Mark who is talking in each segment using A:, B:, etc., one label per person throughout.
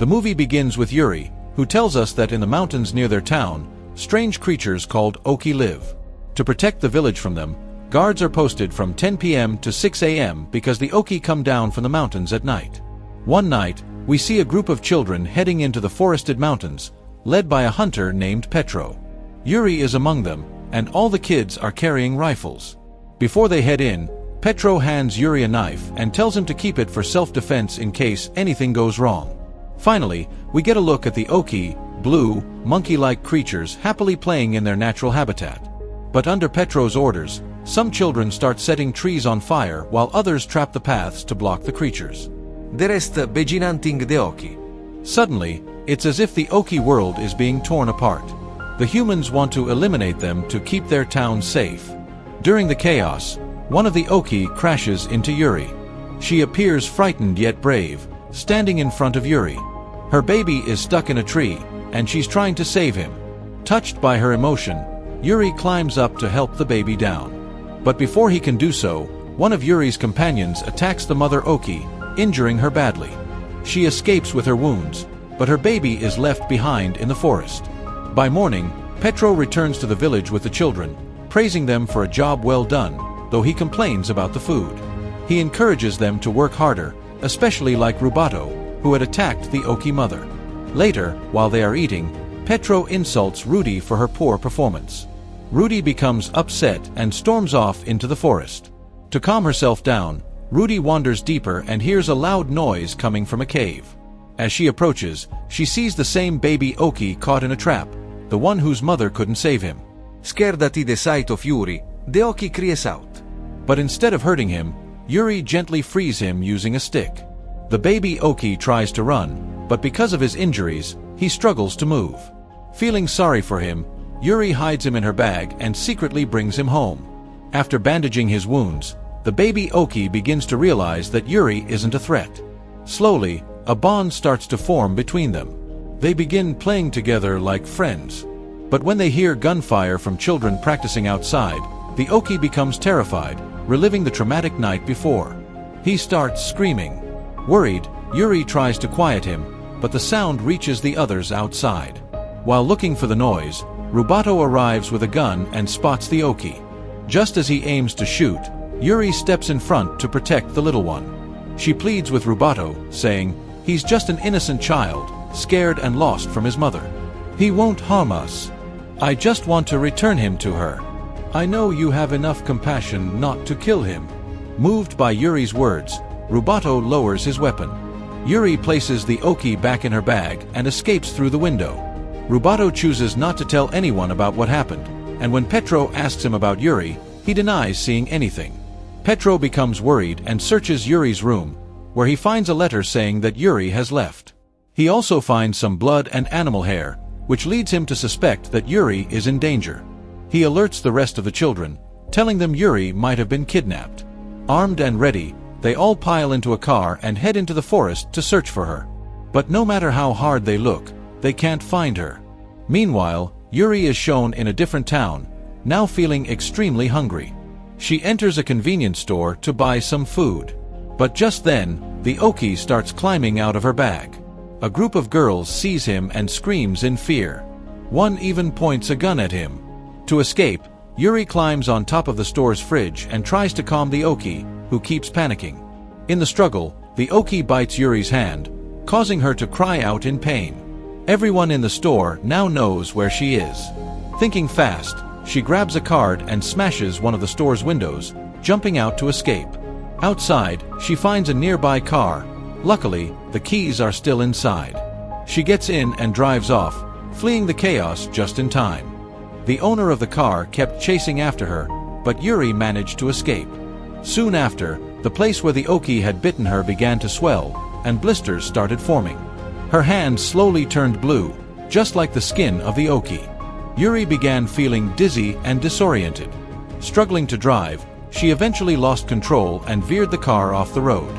A: The movie begins with Yuri, who tells us that in the mountains near their town, strange creatures called Ochi live. To protect the village from them, guards are posted from 10 p.m. to 6 a.m. because the Ochi come down from the mountains at night. One night, we see a group of children heading into the forested mountains, led by a hunter named Petro. Yuri is among them, and all the kids are carrying rifles. Before they head in, Petro hands Yuri a knife and tells him to keep it for self-defense in case anything goes wrong. Finally, we get a look at the Ochi, blue, monkey-like creatures happily playing in their natural habitat. But under Petro's orders, some children start setting trees on fire while others trap the paths to block the creatures.
B: The rest beginanting the Ochi.
A: Suddenly, it's as if the Ochi world is being torn apart. The humans want to eliminate them to keep their town safe. During the chaos, one of the Ochi crashes into Yuri. She appears frightened yet brave, standing in front of Yuri. Her baby is stuck in a tree, and she's trying to save him. Touched by her emotion, Yuri climbs up to help the baby down. But before he can do so, one of Yuri's companions attacks the mother Ochi, injuring her badly. She escapes with her wounds, but her baby is left behind in the forest. By morning, Petro returns to the village with the children, praising them for a job well done, though he complains about the food. He encourages them to work harder, especially like Rubato, who had attacked the Ochi mother. Later, while they are eating, Petro insults Rudy for her poor performance. Rudy becomes upset and storms off into the forest. To calm herself down, Rudy wanders deeper and hears a loud noise coming from a cave. As she approaches, she sees the same baby Ochi caught in a trap, the one whose mother couldn't save him.
B: Scared at the sight of Yuri, the Ochi cries out.
A: But instead of hurting him, Yuri gently frees him using a stick. The baby Ochi tries to run, but because of his injuries, he struggles to move. Feeling sorry for him, Yuri hides him in her bag and secretly brings him home. After bandaging his wounds, the baby Ochi begins to realize that Yuri isn't a threat. Slowly, a bond starts to form between them. They begin playing together like friends. But when they hear gunfire from children practicing outside, the Ochi becomes terrified, reliving the traumatic night before. He starts screaming. Worried, Yuri tries to quiet him, but the sound reaches the others outside. While looking for the noise, Rubato arrives with a gun and spots the Ochi. Just as he aims to shoot, Yuri steps in front to protect the little one. She pleads with Rubato, saying, "He's just an innocent child, scared and lost from his mother. He won't harm us. I just want to return him to her. I know you have enough compassion not to kill him." Moved by Yuri's words, Rubato lowers his weapon. Yuri places the Ochi back in her bag and escapes through the window. Rubato chooses not to tell anyone about what happened, and when Petro asks him about Yuri, he denies seeing anything. Petro becomes worried and searches Yuri's room, where he finds a letter saying that Yuri has left. He also finds some blood and animal hair, which leads him to suspect that Yuri is in danger. He alerts the rest of the children, telling them Yuri might have been kidnapped. Armed and ready, they all pile into a car and head into the forest to search for her. But no matter how hard they look, they can't find her. Meanwhile, Yuri is shown in a different town, now feeling extremely hungry. She enters a convenience store to buy some food. But just then, the Ochi starts climbing out of her bag. A group of girls sees him and screams in fear. One even points a gun at him. To escape, Yuri climbs on top of the store's fridge and tries to calm the Ochi, who keeps panicking. In the struggle, the Ochi bites Yuri's hand, causing her to cry out in pain. Everyone in the store now knows where she is. Thinking fast, she grabs a card and smashes one of the store's windows, jumping out to escape. Outside, she finds a nearby car. Luckily, the keys are still inside. She gets in and drives off, fleeing the chaos just in time. The owner of the car kept chasing after her, but Yuri managed to escape. Soon after, the place where the Ochi had bitten her began to swell, and blisters started forming. Her hand slowly turned blue, just like the skin of the Ochi. Yuri began feeling dizzy and disoriented. Struggling to drive, she eventually lost control and veered the car off the road.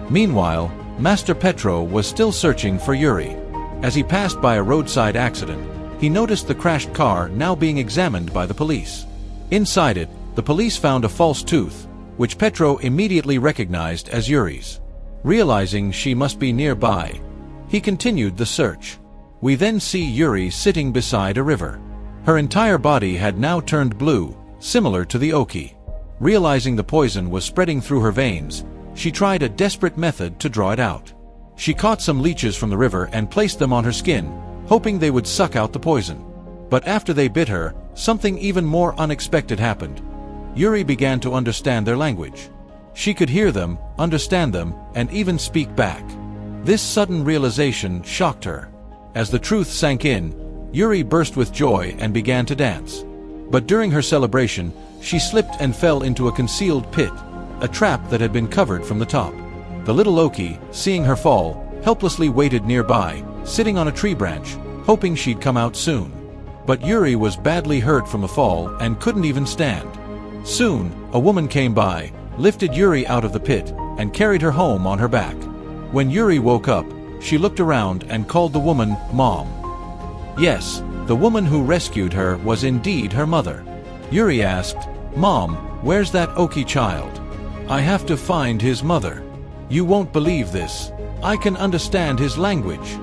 A: Meanwhile, Master Petro was still searching for Yuri. As he passed by a roadside accident, he noticed the crashed car now being examined by the police. Inside it, the police found a false tooth, which Petro immediately recognized as Yuri's. Realizing she must be nearby, He continued the search. We then see Yuri sitting beside a river. Her entire body had now turned blue, similar to the Oki. Realizing the poison was spreading through her veins, she tried a desperate method to draw it out. She caught some leeches from the river and placed them on her skin, hoping they would suck out the poison. But after they bit her, something even more unexpected happened. Yuri began to understand their language. She could hear them, understand them, and even speak back. This sudden realization shocked her. As the truth sank in, Yuri burst with joy and began to dance. But during her celebration, she slipped and fell into a concealed pit, a trap that had been covered from the top. The little Oki, seeing her fall, helplessly waited nearby, sitting on a tree branch, hoping she'd come out soon. But Yuri was badly hurt from the fall and couldn't even stand. Soon, a woman came by, lifted Yuri out of the pit, and carried her home on her back. When Yuri woke up, she looked around and called the woman Mom. Yes, the woman who rescued her was indeed her mother. Yuri asked, "Mom, where's that Oki child? I have to find his mother. You won't believe this. I can understand his language."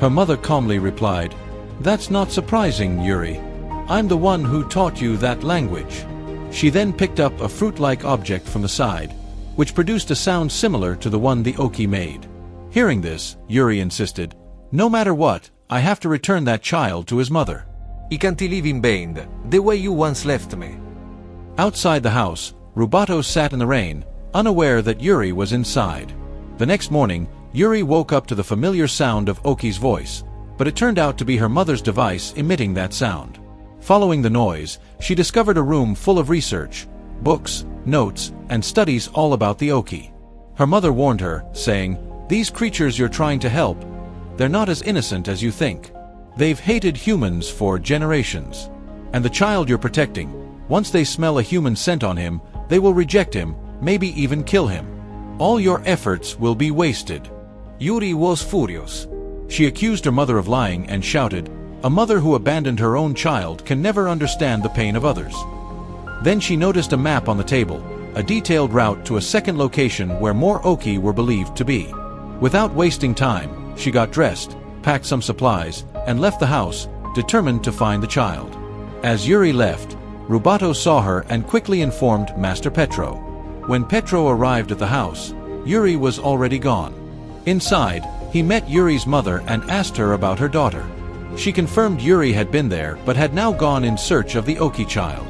A: Her mother calmly replied, "That's not surprising, Yuri. I'm the one who taught you that language." She then picked up a fruit-like object from the side, which produced a sound similar to the one the Oki made. Hearing this, Yuri insisted, "No matter what, I have to return that child to his mother."
B: I can't live in vain, the way you once left me.
A: Outside the house, Rubato sat in the rain, unaware that Yuri was inside. The next morning, Yuri woke up to the familiar sound of Oki's voice, but it turned out to be her mother's device emitting that sound. Following the noise, she discovered a room full of research, books, notes, and studies all about the Oki. Her mother warned her, saying, "These creatures you're trying to help, they're not as innocent as you think. They've hated humans for generations. And the child you're protecting, once they smell a human scent on him, they will reject him, maybe even kill him. All your efforts will be wasted."
B: Yuri was furious.
A: She accused her mother of lying and shouted, "A mother who abandoned her own child can never understand the pain of others." Then she noticed a map on the table, a detailed route to a second location where more Oki were believed to be. Without wasting time, she got dressed, packed some supplies, and left the house, determined to find the child. As Yuri left, Rubato saw her and quickly informed Master Petro. When Petro arrived at the house, Yuri was already gone. Inside, he met Yuri's mother and asked her about her daughter. She confirmed Yuri had been there but had now gone in search of the Oki child.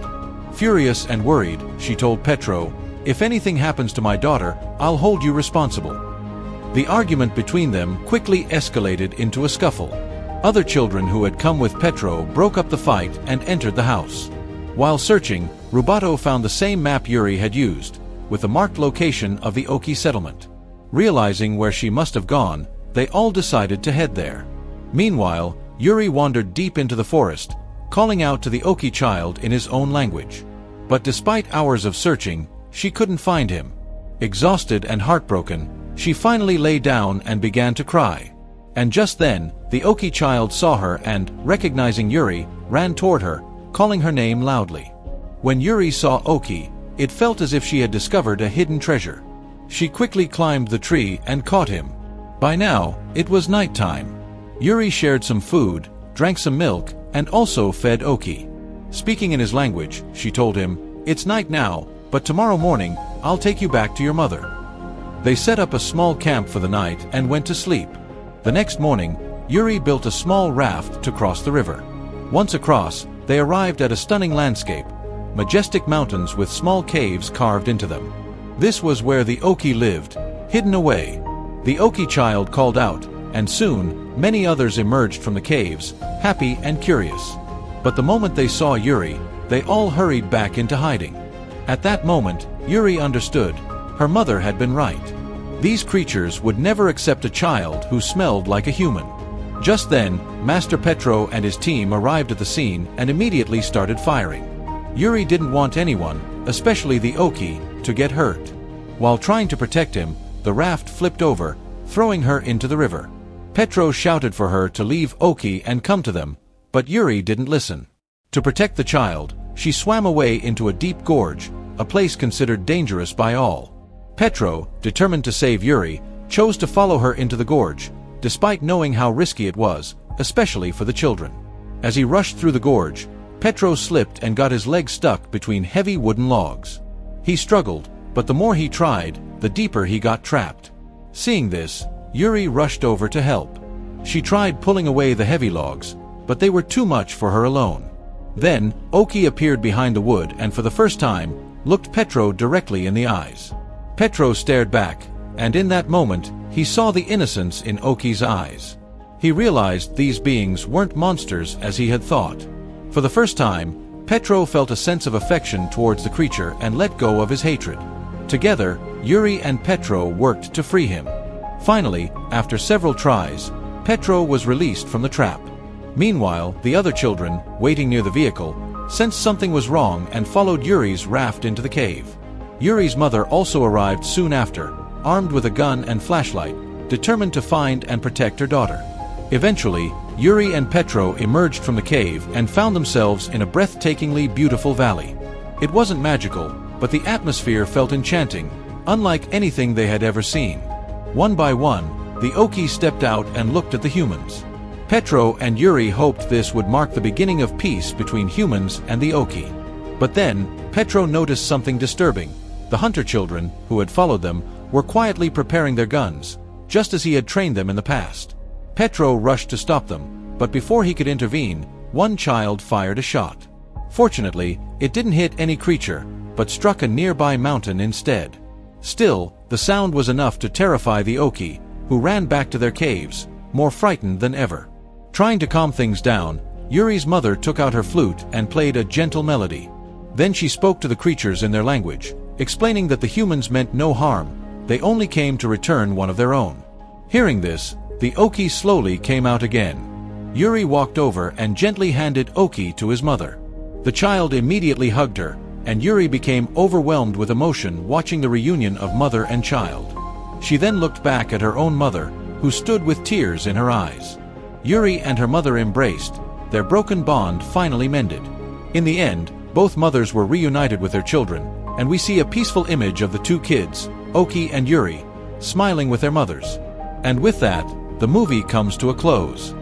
A: Furious and worried, she told Petro, "If anything happens to my daughter, I'll hold you responsible." The argument between them quickly escalated into a scuffle. Other children who had come with Petro broke up the fight and entered the house. While searching, Rubato found the same map Yuri had used, with the marked location of the Oki settlement. Realizing where she must have gone, they all decided to head there. Meanwhile, Yuri wandered deep into the forest, calling out to the Oki child in his own language. But despite hours of searching, she couldn't find him. Exhausted and heartbroken, she finally lay down and began to cry. And just then, the Oki child saw her and, recognizing Yuri, ran toward her, calling her name loudly. When Yuri saw Oki, it felt as if she had discovered a hidden treasure. She quickly climbed the tree and caught him. By now, it was nighttime. Yuri shared some food, drank some milk, and also fed Oki. Speaking in his language, she told him, "It's night now, but tomorrow morning, I'll take you back to your mother." They set up a small camp for the night and went to sleep. The next morning, Yuri built a small raft to cross the river. Once across, they arrived at a stunning landscape, majestic mountains with small caves carved into them. This was where the Oki lived, hidden away. The Oki child called out, and soon, many others emerged from the caves, happy and curious. But the moment they saw Yuri, they all hurried back into hiding. At that moment, Yuri understood. Her mother had been right. These creatures would never accept a child who smelled like a human. Just then, Master Petro and his team arrived at the scene and immediately started firing. Yuri didn't want anyone, especially the Oki, to get hurt. While trying to protect him, the raft flipped over, throwing her into the river. Petro shouted for her to leave Oki and come to them, but Yuri didn't listen. To protect the child, she swam away into a deep gorge, a place considered dangerous by all. Petro, determined to save Yuri, chose to follow her into the gorge, despite knowing how risky it was, especially for the children. As he rushed through the gorge, Petro slipped and got his leg stuck between heavy wooden logs. He struggled, but the more he tried, the deeper he got trapped. Seeing this, Yuri rushed over to help. She tried pulling away the heavy logs, but they were too much for her alone. Then, Ochi appeared behind the wood and for the first time, looked Petro directly in the eyes. Petro stared back, and in that moment, he saw the innocence in Oki's eyes. He realized these beings weren't monsters as he had thought. For the first time, Petro felt a sense of affection towards the creature and let go of his hatred. Together, Yuri and Petro worked to free him. Finally, after several tries, Petro was released from the trap. Meanwhile, the other children, waiting near the vehicle, sensed something was wrong and followed Yuri's raft into the cave. Yuri's mother also arrived soon after, armed with a gun and flashlight, determined to find and protect her daughter. Eventually, Yuri and Petro emerged from the cave and found themselves in a breathtakingly beautiful valley. It wasn't magical, but the atmosphere felt enchanting, unlike anything they had ever seen. One by one, the Ochi stepped out and looked at the humans. Petro and Yuri hoped this would mark the beginning of peace between humans and the Ochi. But then, Petro noticed something disturbing. The hunter children, who had followed them, were quietly preparing their guns, just as he had trained them in the past. Petro rushed to stop them, but before he could intervene, one child fired a shot. Fortunately, it didn't hit any creature, but struck a nearby mountain instead. Still, the sound was enough to terrify the Ochi, who ran back to their caves, more frightened than ever. Trying to calm things down, Yuri's mother took out her flute and played a gentle melody. Then she spoke to the creatures in their language, explaining that the humans meant no harm, they only came to return one of their own. Hearing this, the Ochi slowly came out again. Yuri walked over and gently handed Ochi to his mother. The child immediately hugged her, and Yuri became overwhelmed with emotion watching the reunion of mother and child. She then looked back at her own mother, who stood with tears in her eyes. Yuri and her mother embraced, their broken bond finally mended. In the end, both mothers were reunited with their children, and we see a peaceful image of the two kids, Ochi and Yuri, smiling with their mothers. And with that, the movie comes to a close.